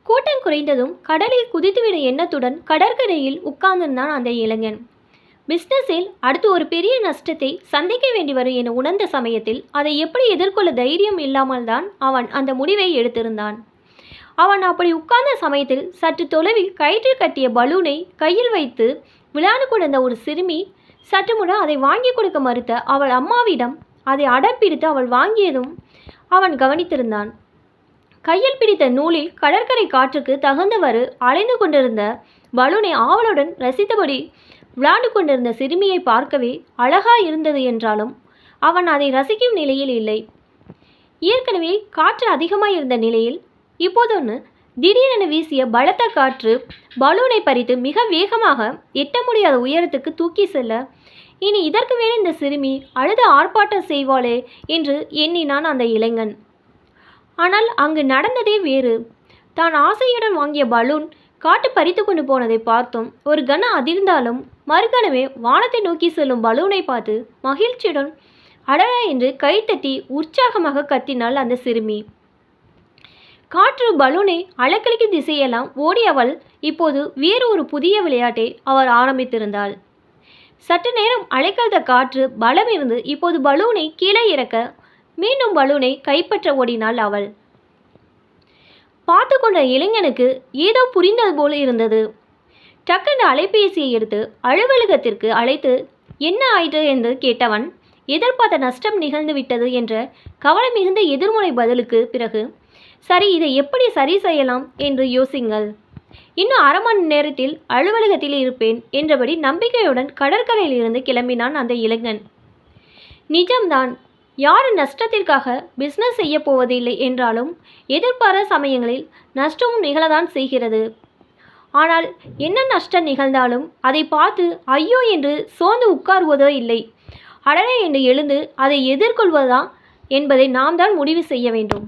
கூட்டம் குறைந்ததும் கடலில் குதித்துவிடும் எண்ணத்துடன் கடற்கரையில் உட்கார்ந்திருந்தான் அந்த இளைஞன். பிஸ்னஸில் அடுத்து ஒரு பெரிய நஷ்டத்தை சந்திக்க வேண்டி வரும் என உணர்ந்த சமயத்தில் அதை எப்படி எதிர்கொள்ள தைரியம் இல்லாமல் தான் அவன் அந்த முடிவை எடுத்திருந்தான். அவன் அப்படி உட்கார்ந்த சமயத்தில் சற்று தொலைவில் கயிற்றில் கட்டிய பலூனை கையில் வைத்து விளையாண்டு கொண்டிருந்த ஒரு சிறுமி சற்று முன் அதை வாங்கி கொடுக்க மறுத்த அவள் அம்மாவிடம் அதை அடம் பிடித்து அவள் வாங்கியதும் அவன் கவனித்திருந்தான். கையில் பிடித்த நூலில் கடற்கரை காற்றுக்கு தகுந்தவாறு அலைந்து கொண்டிருந்த பலூனை ஆவலுடன் ரசித்தபடி விளையாண்டு கொண்டிருந்த சிறுமியை பார்க்கவே அழகா இருந்தது என்றாலும் அவன் அதை ரசிக்கும் நிலையில் இல்லை. ஏற்கனவே காற்று அதிகமாக இருந்த நிலையில் இப்போதொன்று திடீரென வீசிய பலத்த காற்று பலூனை பறித்து மிக வேகமாக எட்ட முடியாத உயரத்துக்கு தூக்கி செல்ல, இனி இதற்கு மேலே இந்த சிறுமி அழுது ஆர்ப்பாட்டம் செய்வாளே என்று எண்ணினான் அந்த இளைஞன். ஆனால் அங்கு நடந்ததே வேறு. தான் ஆசையுடன் வாங்கிய பலூன் காட்டு பறித்து கொண்டு போனதை பார்த்தும் ஒரு கணம் அதிர்ந்தாலும் மறுகணமே வானத்தை நோக்கி செல்லும் பலூனை பார்த்து மகிழ்ச்சியுடன் அடடா என்று கைத்தட்டி உற்சாகமாக கத்தினாள் அந்த சிறுமி. காற்று பலூனை அலக்களிக்கும் திசையெல்லாம் ஓடியவள் இப்போது வேறு ஒரு புதிய விளையாட்டை அவர் ஆரம்பித்திருந்தாள். சற்று நேரம் அலைக்கழித்த காற்று பலம் இருந்து இப்போது பலூனை கீழே இறக்க மீண்டும் பலூனை கைப்பற்ற ஓடினாள் அவள். பார்த்து கொண்ட இளைஞனுக்கு ஏதோ புரிந்தது போல இருந்தது. டக்குன்னு அலைபேசியை எடுத்து அலுவலகத்திற்கு அழைத்து என்ன ஆயிற்று என்று கேட்டவன் எதிர்பார்த்த நஷ்டம் நிகழ்ந்து விட்டது என்ற கவலை மிகுந்த எதிர்முனை பதிலுக்கு பிறகு, சரி இதை எப்படி சரி செய்யலாம் என்று யோசிங்கள், இன்னும் அரை மணி நேரத்தில் அலுவலகத்தில் இருப்பேன் என்றபடி நம்பிக்கையுடன் கடற்கரையில் இருந்து கிளம்பினான் அந்த இளைஞன். நிஜம்தான், யாரும் நஷ்டத்திற்காக பிஸ்னஸ் செய்ய போவதில்லை என்றாலும் எதிர்பாராத சமயங்களில் நஷ்டமும் நிகழதான் செய்கிறது. ஆனால் என்ன நஷ்டம் நிகழ்ந்தாலும் அதை பார்த்து ஐயோ என்று சோர்ந்து உட்காருவதோ இல்லை, அடனே என்று எழுந்து அதை எதிர்கொள்வதா என்பதை நாம் தான் முடிவு செய்ய வேண்டும்.